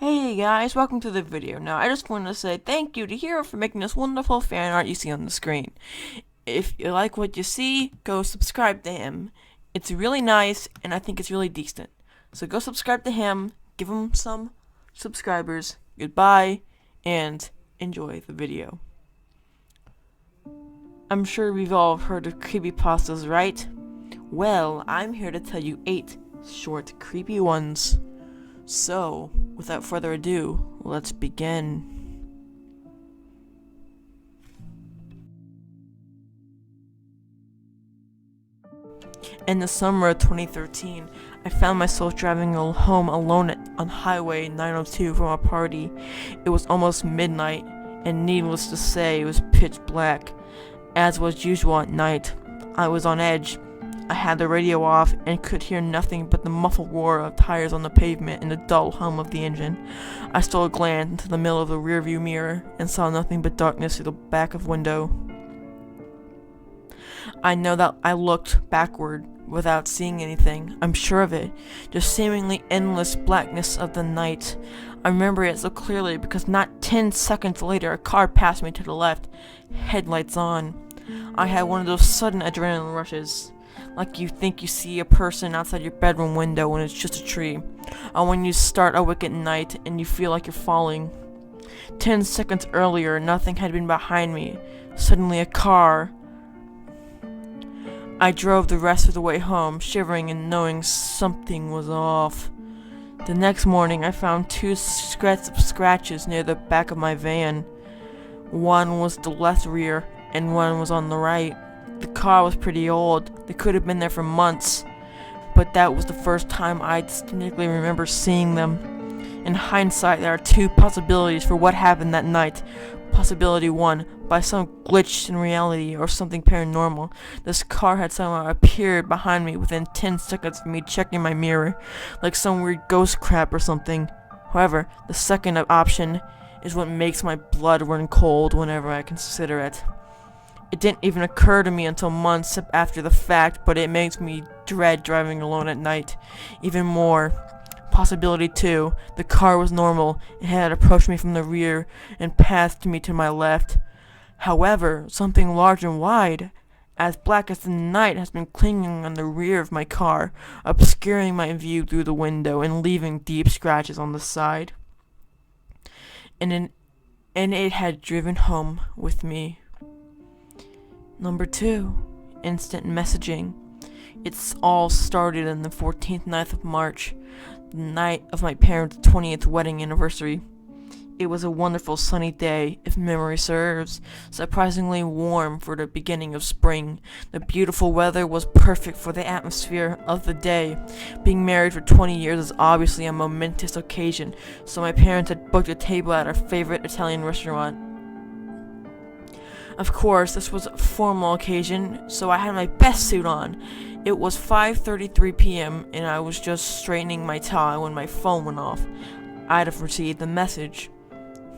Hey guys, welcome to the video. Now, I just wanted to say thank you to Hero for making this wonderful fan art you see on the screen. If you like what you see, go subscribe to him. It's really nice, and I think it's really decent. So go subscribe to him, give him some subscribers, goodbye, and enjoy the video. I'm sure we've all heard of creepypastas, right? Well, I'm here to tell you 8 short, creepy ones. So, without further ado, let's begin. In the summer of 2013, I found myself driving home alone on Highway 902 from a party. It was almost midnight, and needless to say, it was pitch black. As was usual at night, I was on edge. I had the radio off and could hear nothing but the muffled roar of tires on the pavement and the dull hum of the engine. I stole a glance into the middle of the rearview mirror and saw nothing but darkness through the back of window. I know that I looked backward without seeing anything. I'm sure of it. Just seemingly endless blackness of the night. I remember it so clearly because not 10 seconds later a car passed me to the left, headlights on. I had one of those sudden adrenaline rushes. Like you think you see a person outside your bedroom window when it's just a tree. Or when you start a wicked night and you feel like you're falling. 10 seconds earlier, nothing had been behind me. Suddenly a car. I drove the rest of the way home, shivering and knowing something was off. The next morning, I found 2 sets of scratches near the back of my van. One was the left rear, and one was on the right. The car was pretty old. They could have been there for months, but that was the first time I distinctly remember seeing them. In hindsight, there are 2 possibilities for what happened that night. Possibility 1, by some glitch in reality or something paranormal, this car had somehow appeared behind me within 10 seconds of me checking my mirror, like some weird ghost crap or something. However, the second option is what makes my blood run cold whenever I consider it. It didn't even occur to me until months after the fact, but it makes me dread driving alone at night even more. Possibility 2, the car was normal. It had approached me from the rear and passed me to my left. However, something large and wide, as black as the night, has been clinging on the rear of my car, obscuring my view through the window and leaving deep scratches on the side. And it had driven home with me. Number 2, instant messaging. It's all started on the 14th night of March, the night of my parents' 20th wedding anniversary. It was a wonderful sunny day, if memory serves, surprisingly warm for the beginning of spring. The beautiful weather was perfect for the atmosphere of the day. Being married for 20 years is obviously a momentous occasion, so my parents had booked a table at our favorite Italian restaurant. Of course, this was a formal occasion, so I had my best suit on. It was 5:33 p.m. and I was just straightening my tie when my phone went off. I'd have received the message.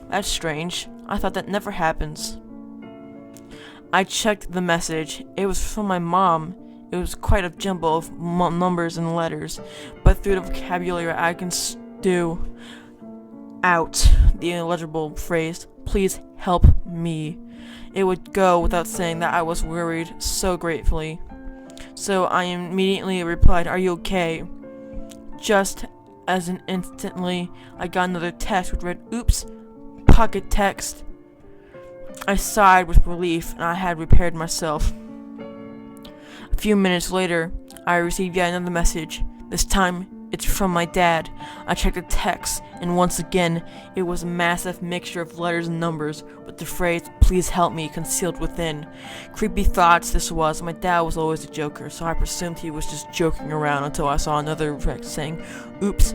That's strange. I thought that never happens. I checked the message. It was from my mom. It was quite a jumble of numbers and letters, but through the vocabulary I can stew out the illegible phrase, "Please help me." It would go without saying that I was worried so gratefully. So I immediately replied, "Are you okay?" Just as instantly, I got another text which read, "Oops, pocket text." I sighed with relief, and I had prepared myself. A few minutes later, I received yet another message. This time, it's from my dad. I checked the text, and once again, it was a massive mixture of letters and numbers, with the phrase, "Please help me," concealed within. Creepy thoughts this was. My dad was always a joker, so I presumed he was just joking around until I saw another text saying, "Oops,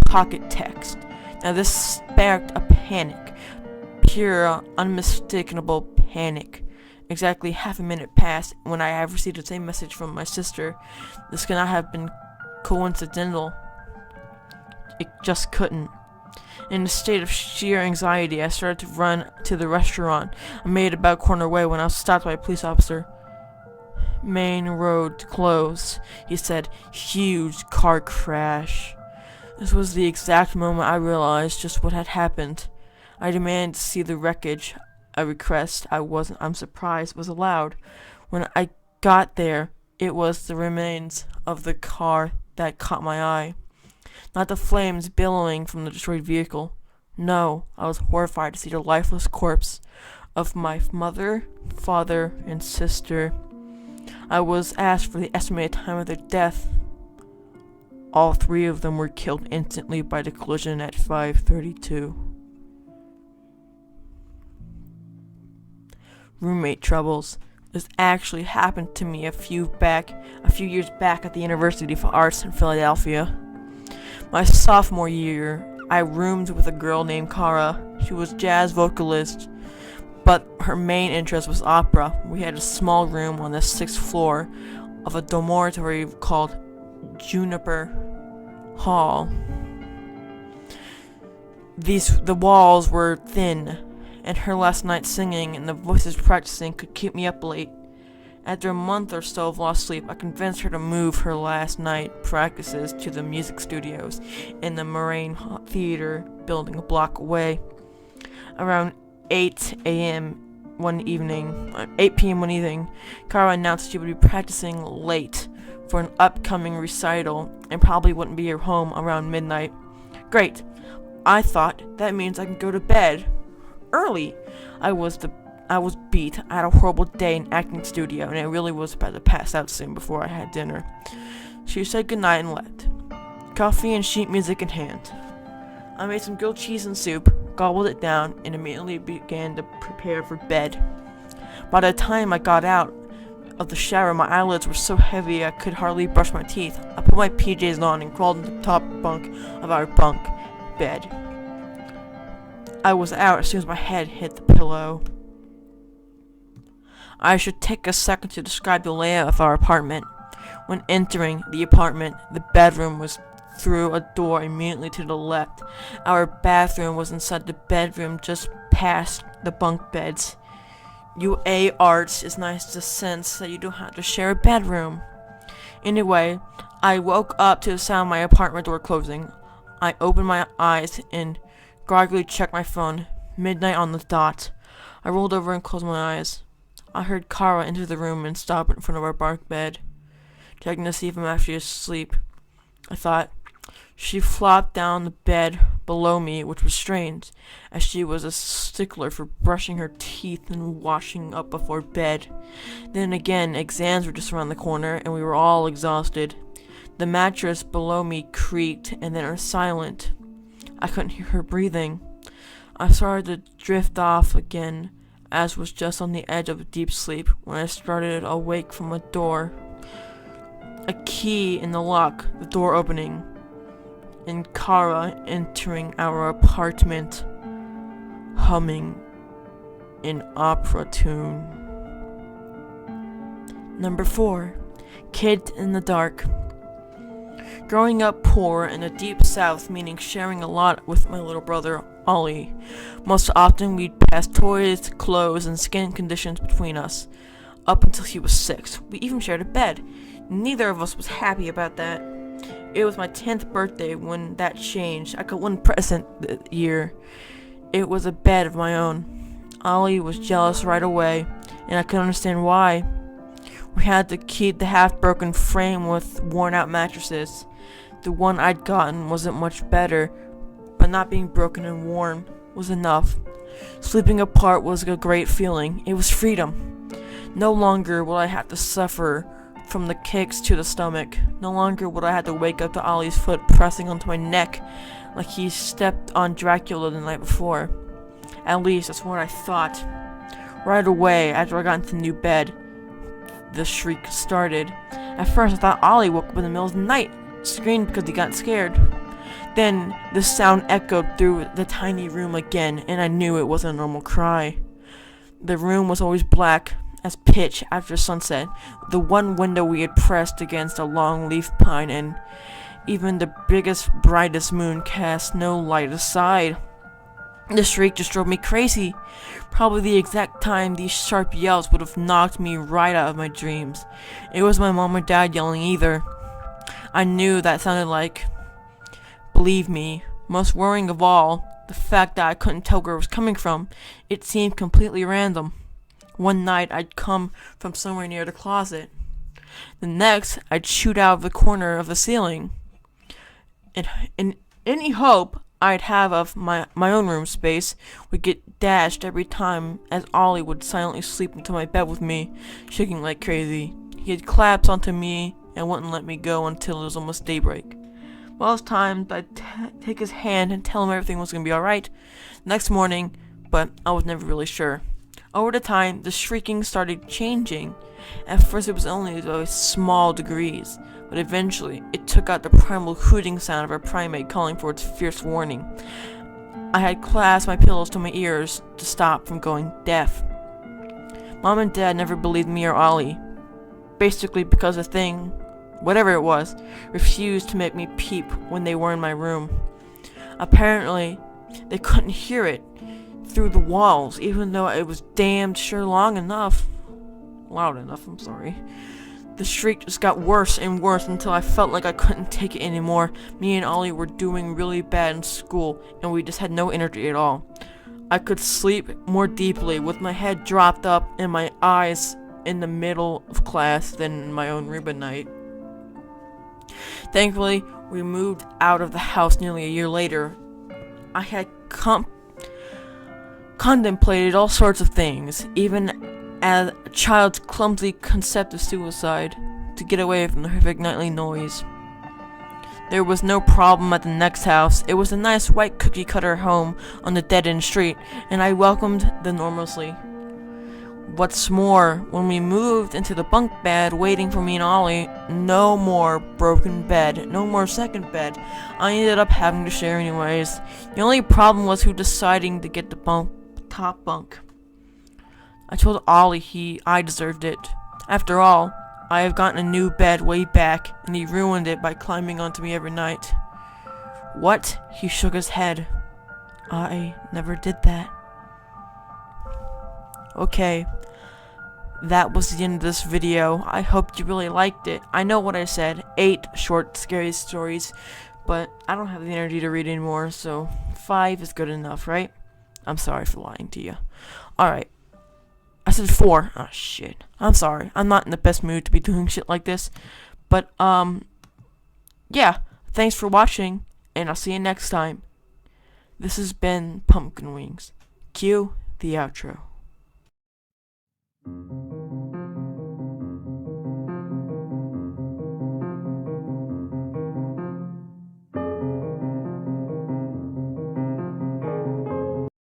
pocket text." Now this sparked a panic. Pure, unmistakable panic. Exactly half a minute passed when I have received the same message from my sister. This cannot have been coincidental. It just couldn't. In a state of sheer anxiety, I started to run to the restaurant. I made it about a corner away when I was stopped by a police officer. "Main road closed," he said. "Huge car crash." This was the exact moment I realized just what had happened. I demanded to see the wreckage, a request I'm surprised was allowed. When I got there, it was the remains of the car that caught my eye. Not the flames billowing from the destroyed vehicle. No, I was horrified to see the lifeless corpse of my mother, father, and sister. I was asked for the estimated time of their death. All three of them were killed instantly by the collision at 5:32. Roommate troubles. This actually happened to me a few years back at the University of Arts in Philadelphia. My sophomore year, I roomed with a girl named Kara. She was a jazz vocalist, but her main interest was opera. We had a small room on the 6th floor of a dormitory called Juniper Hall. The walls were thin, and her last night singing and the voices practicing could keep me up late. After a month or so of lost sleep, I convinced her to move her last night practices to the music studios in the Moraine Theater building a block away. Around 8 p.m. one evening, Kara announced she would be practicing late for an upcoming recital and probably wouldn't be home around midnight. Great. I thought that means I can go to bed early. I was beat. I had a horrible day in acting studio, and I really was about to pass out soon before I had dinner. She said goodnight and left, coffee and sheet music in hand. I made some grilled cheese and soup, gobbled it down, and immediately began to prepare for bed. By the time I got out of the shower, my eyelids were so heavy I could hardly brush my teeth. I put my PJs on and crawled into the top bunk of our bunk bed. I was out as soon as my head hit the pillow. I should take a second to describe the layout of our apartment. When entering the apartment, the bedroom was through a door immediately to the left. Our bathroom was inside the bedroom just past the bunk beds. UA Arts is nice to sense that you don't have to share a bedroom. Anyway, I woke up to the sound of my apartment door closing. I opened my eyes and groggily checked my phone. Midnight on the dot. I rolled over and closed my eyes. I heard Kara enter the room and stop in front of our bunk bed, checking to see if I'm actually asleep. I thought. She flopped down the bed below me, which was strange, as she was a stickler for brushing her teeth and washing up before bed. Then again, exams were just around the corner, and we were all exhausted. The mattress below me creaked, and then was silent. I couldn't hear her breathing. I started to drift off again, as was just on the edge of a deep sleep when I started awake from a door. A key in the lock, the door opening, and Kara entering our apartment, humming an opera tune. Number 4. Kid in the Dark. Growing up poor in the deep south, meaning sharing a lot with my little brother, Ollie. Most often we'd pass toys, clothes, and skin conditions between us, up until he was 6. We even shared a bed. Neither of us was happy about that. It was my 10th birthday when that changed. I got one present that year. It was a bed of my own. Ollie was jealous right away, and I couldn't understand why. We had to keep the half-broken frame with worn-out mattresses. The one I'd gotten wasn't much better, but not being broken and worn was enough. Sleeping apart was a great feeling. It was freedom. No longer would I have to suffer from the kicks to the stomach. No longer would I have to wake up to Ollie's foot pressing onto my neck like he stepped on Dracula the night before. At least that's what I thought. Right away, after I got into the new bed, the shriek started. At first I thought Ollie woke up in the middle of the night, screamed because he got scared. Then the sound echoed through the tiny room again, and I knew it wasn't a normal cry. The room was always black as pitch after sunset. The one window we had pressed against a long leaf pine, and even the biggest, brightest moon cast no light aside. The shriek just drove me crazy. Probably the exact time these sharp yells would have knocked me right out of my dreams. It was my mom or dad yelling either. I knew that sounded like believe me. Most worrying of all, the fact that I couldn't tell where it was coming from. It seemed completely random. One night I'd come from somewhere near the closet. The next I'd shoot out of the corner of the ceiling. And any hope I'd have of my own room space would get dashed every time, as Ollie would silently sleep into my bed with me, shaking like crazy. He'd collapse onto me and wouldn't let me go until it was almost daybreak. Most times I'd take his hand and tell him everything was going to be alright next morning, but I was never really sure. Over the time, the shrieking started changing. At first it was only to small degrees, but eventually it took out the primal hooting sound of a primate calling for its fierce warning. I had clasped my pillows to my ears to stop from going deaf. Mom and Dad never believed me or Ollie, basically because the thing, whatever it was, refused to make me peep when they were in my room. Apparently, they couldn't hear it through the walls, even though it was damned sure loud enough, The shriek just got worse and worse until I felt like I couldn't take it anymore. Me and Ollie were doing really bad in school, and we just had no energy at all. I could sleep more deeply with my head dropped up and my eyes in the middle of class than in my own room at night. Thankfully, we moved out of the house nearly a year later. I had contemplated all sorts of things, even as a child's clumsy concept of suicide, to get away from the horrific nightly noise. There was no problem at the next house. It was a nice white cookie-cutter home on the dead-end street, and I welcomed the normalcy. What's more, when we moved into the bunk bed waiting for me and Ollie, no more broken bed, no more second bed. I ended up having to share anyways. The only problem was who deciding to get the top bunk. I told Ollie I deserved it. After all, I have gotten a new bed way back, and he ruined it by climbing onto me every night. What? He shook his head. I never did that. Okay, that was the end of this video. I hope you really liked it. I know what I said, 8 short, scary stories, but I don't have the energy to read anymore, so 5 is good enough, right? I'm sorry for lying to you. Alright, I said 4. Oh, shit. I'm sorry. I'm not in the best mood to be doing shit like this, but, yeah, thanks for watching, and I'll see you next time. This has been Pumpkin Wings. Cue the outro.